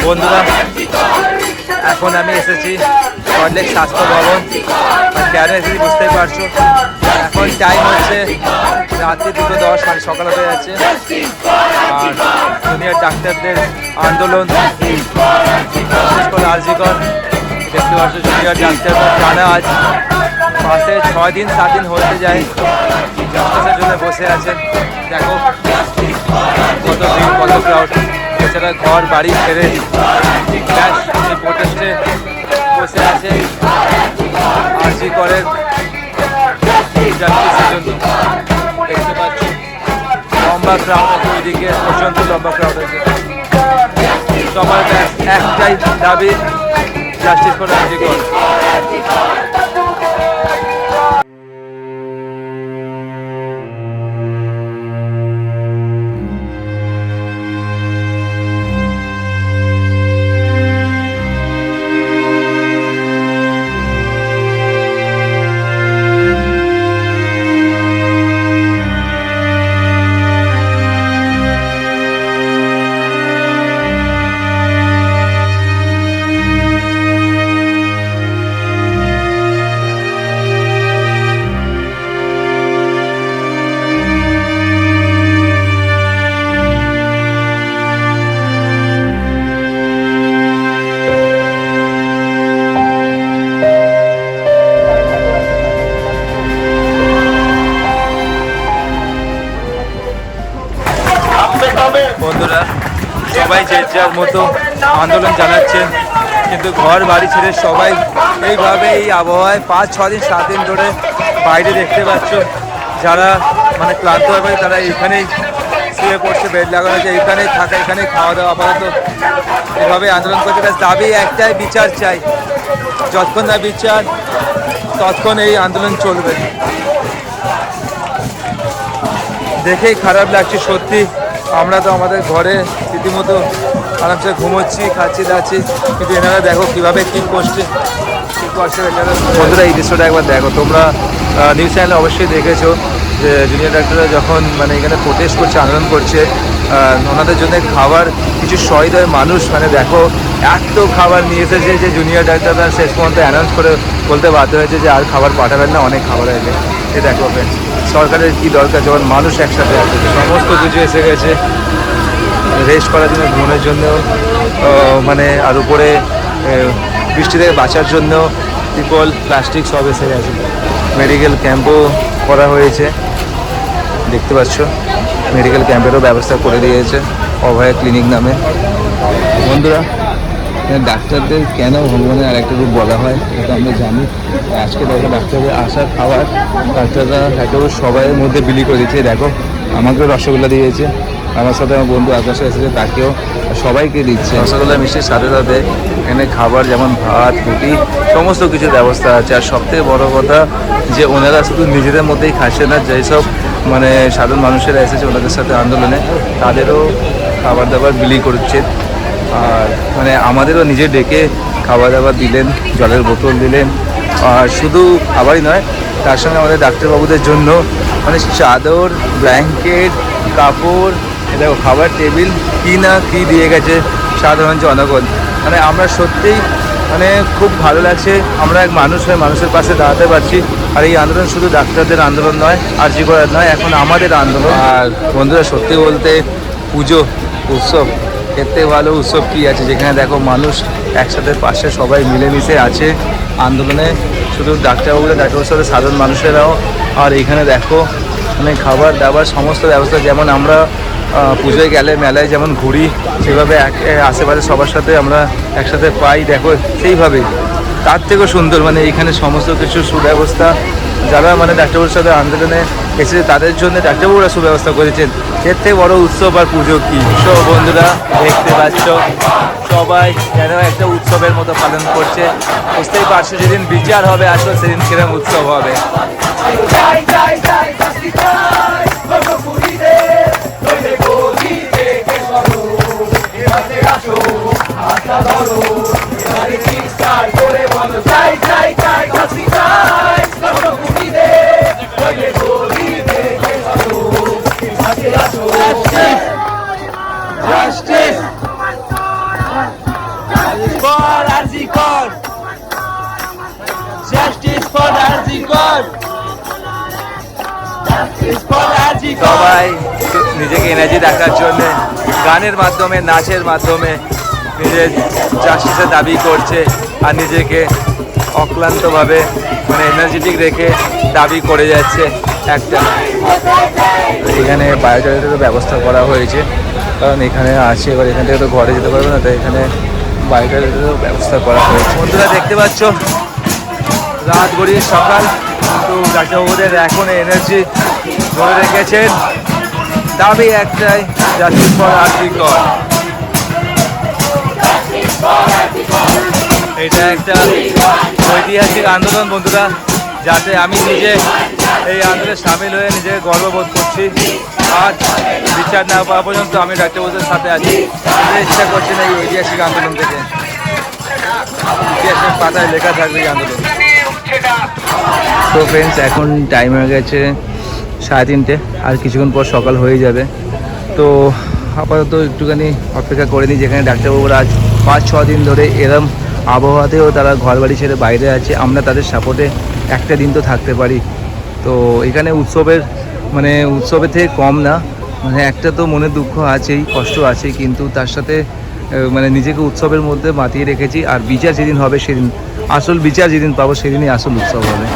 বন্ধুরা, এখন আমি এসেছি সল্টলেক স্বাস্থ্য ভবন। কেন এসেছি বুঝতেই পারছো। এখন টাইম হচ্ছে রাত্রি 2:10, মানে সকাল হয়ে যাচ্ছে। আর জুনিয়র ডাক্তারদের আন্দোলন, বিশেষ করে আরজিকর, দেখতে পাচ্ছ জুনিয়র ডাক্তাররা টানা আজ মাসে 6 দিন 7 দিন হতে যায় জাস্টিসের জন্য বসে আছে। দেখো কত ভিড়, কত ক্রাউড। এছাড়া ঘর বাড়ি ছেড়ে এই প্রোটেস্টে বসে আছে আরজিকরের জাস্টিসের জন্য। দেখতে পাচ্ছ লম্বা ক্রাউড আছে, ওইদিকে পর্যন্ত লম্বা ক্রাউড আছে। সবার একটাই দাবি, জাস্টিস ফর আরজিকর। বন্ধুরা, সবাই যে যার মতো আন্দোলন চালাচ্ছেন, কিন্তু ঘর বাড়ি ছেড়ে সবাই এইভাবে এই আবহাওয়ায় 5-6 দিন 7 দিন ধরে বাইরে দেখতে পাচ্ছ। যারা মানে ক্লান্ত হয়ে পড়ে তারা এইখানেই শুয়ে পড়ছে, বেড লাগানো আছে, এইখানেই থাকা, এখানেই খাওয়া দাওয়া। আপাতত এভাবে আন্দোলন করতে পারে। দাবি একটাই, বিচার চাই। যতক্ষণ না বিচার ততক্ষণ এই আন্দোলন চলবে। দেখেই খারাপ লাগছে সত্যি। আমরা তো আমাদের ঘরে রীতিমতো আরামসে ঘুমোচ্ছি, খাচ্ছি দাচ্ছি, কিন্তু এনারা দেখো কীভাবে কী করছে। বন্ধুরা, এই দৃশ্যটা একবার দেখো তোমরা। নিউজ চ্যানেলে অবশ্যই দেখেছো যে জুনিয়র ডাক্তাররা যখন মানে এখানে প্রোটেস্ট করছে, আন্দোলন করছে, ওনাদের জন্য খাবার কিছু সহৃদয় মানুষ মানে দেখো এত খাবার নিয়ে এসেছে যে জুনিয়র ডাক্তাররা শেষ পর্যন্ত অ্যানাউন্স করে বলতে বাধ্য হয়েছে যে আর খাবার পাঠাবেন না, অনেক খাবার আছে। এ দেখো ফ্রেন্ডস, সরকারের কী দরকার যখন মানুষ একসাথে আছে। সমস্ত কিছু এসে গেছে রেস্ট করার জন্য, ঘুমানোর জন্য, মানে আর উপরে বৃষ্টি থেকে বাঁচার জন্য ত্রিপল, প্লাস্টিক সব এসে গেছে। মেডিকেল ক্যাম্পও করা হয়েছে, দেখতে পাচ্ছ। মেডিকেল ক্যাম্পেরও ব্যবস্থা করে দিয়েছে অভয়া ক্লিনিক নামে। বন্ধুরা, ডাক্তারদের কেন ভগবানের আরেকটা রূপ বলা হয় এটা আমরা জানি। আজকে দেখো ডাক্তারদের আসা খাবার ডাক্তাররা একেবারে সবাইয়ের মধ্যে বিলি করে দিচ্ছে। দেখো আমাকেও রসগোল্লা দিয়েছে, আমার সাথে আমার বন্ধু আকাশে এসেছে, তাকেও, সবাইকে দিচ্ছে রসগোল্লা মিষ্টির সাথে সাথে। এখানে খাবার যেমন ভাত, রুটি, সমস্ত কিছুর ব্যবস্থা আছে। আর সবথেকে বড় কথা যে ওনারা শুধু নিজেদের মধ্যেই খাচ্ছে না, যেসব মানে সাধারণ মানুষেরা এসেছে ওনাদের সাথে আন্দোলনে, তাদেরও খাবার দাবার বিলি করছে। আর মানে আমাদেরও নিজে ডেকে খাবার দাবার দিলেন, জলের বোতল দিলেন। আর শুধু খাবারই নয়, তার সঙ্গে আমাদের ডাক্তারবাবুদের জন্য মানে চাদর, ব্ল্যাঙ্কেট, কাপড়, দেখো খাবার টেবিল, কী না কী দিয়ে গেছে সাধারণ জনগণ। মানে আমরা সত্যিই মানে খুব ভালো লাগছে, আমরা এক মানুষ হয়ে মানুষের পাশে দাঁড়াতে পারছি। আর এই আন্দোলন শুধু ডাক্তারদের আন্দোলন নয়, আরজিকরের নয়, এখন আমাদের আন্দোলন। আর বন্ধুরা, সত্যি বলতে পুজো উৎসব, এর থেকে ভালো উৎসব কী আছে, যেখানে দেখো মানুষ একসাথে পাশে সবাই মিলেমিশে আছে আন্দোলনে। শুধু ডাক্তারবাবুরা, ডাক্তারবাবুর সাথে সাধারণ মানুষেরাও। আর এখানে দেখো মানে খাবার দাবার সমস্ত ব্যবস্থা, যেমন আমরা পুজোয় গেলে মেলায় যেমন ঘুরি, সেভাবে আশেপাশে সবার সাথে আমরা একসাথে পাই, দেখো সেইভাবেই তার থেকেও সুন্দর। মানে এখানে সমস্ত কিছু সুব্যবস্থা। যারা মানে ডাক্তারবাবুর সাথে আন্দোলনে এসেছে তাদের জন্য ডাক্তারবাবুরা সুব্যবস্থা করেছেন। এর থেকে বড় উৎসব আর পুজো কী। সব বন্ধুরা দেখতে পাচ্ছ সবাই যেন একটা উৎসবের মতো পালন করছে। বুঝতেই পারছো যেদিন বিচার হবে আসলে সেদিন কিরম উৎসব হবে। নিজেকে এনার্জি রাখার জন্য গানের মাধ্যমে, নাচের মাধ্যমে নিজের জাস্টিসের দাবি করছে আর নিজেকে অক্লান্তভাবে মানে এনার্জেটিক রেখে দাবি করে যাচ্ছে একটা। এখানে বায়োটয়লেটেরও ব্যবস্থা করা হয়েছে, কারণ এখানে আছে, এবার এখান থেকে তো ঘরে যেতে পারবে না, তাই এখানে বায়োটয়লেটেরও ব্যবস্থা করা হয়েছে। বন্ধুরা দেখতে পাচ্ছ রাত গড়িয়ে সকাল, কিন্তু ডাক্তারবাবুদের এখন এনার্জি ধরে রেখেছেন, দাবি একটাই, জাস্টিস ফর আরজিকর। এটা একটা ঐতিহাসিক আন্দোলন বন্ধুরা, যাতে আমি নিজে এই আন্দোলনে সামিল হয়ে নিজেকে গর্ববোধ করছি। আজ বিচার না পাওয়া পর্যন্ত আমি ডাক্তারবাবুদের সাথে আছি। ইচ্ছা করছেন এই ঐতিহাসিক আন্দোলন থেকে, ইতিহাসের পাতায় লেখা থাকবে এই আন্দোলন। তো ফ্রেন্ডস, এখন টাইম হয়ে গেছে 3:30, আর কিছুক্ষণ পর সকাল হয়ে যাবে। তো আপাতত একটুখানি অপেক্ষা করে নিই, যেখানে ডাক্তারবাবুরা আজ 5-6 দিন ধরে এরম আবহাওয়াতেও তারা ঘর বাড়ি ছেড়ে বাইরে আছে, আমরা তাদের সাপোর্টে একটা দিন তো থাকতে পারি। তো এখানে উৎসবের থেকে কম না, মানে একটা তো মনে দুঃখ আছেই, কষ্ট আছেই, কিন্তু তার সাথে মানে নিজেকে উৎসবের মধ্যে মাতিয়ে রেখেছি। আর বিচার যেদিন হবে সেদিন, আসল বিচার যেদিন পাবো সেদিনই আসল উৎসব হবে।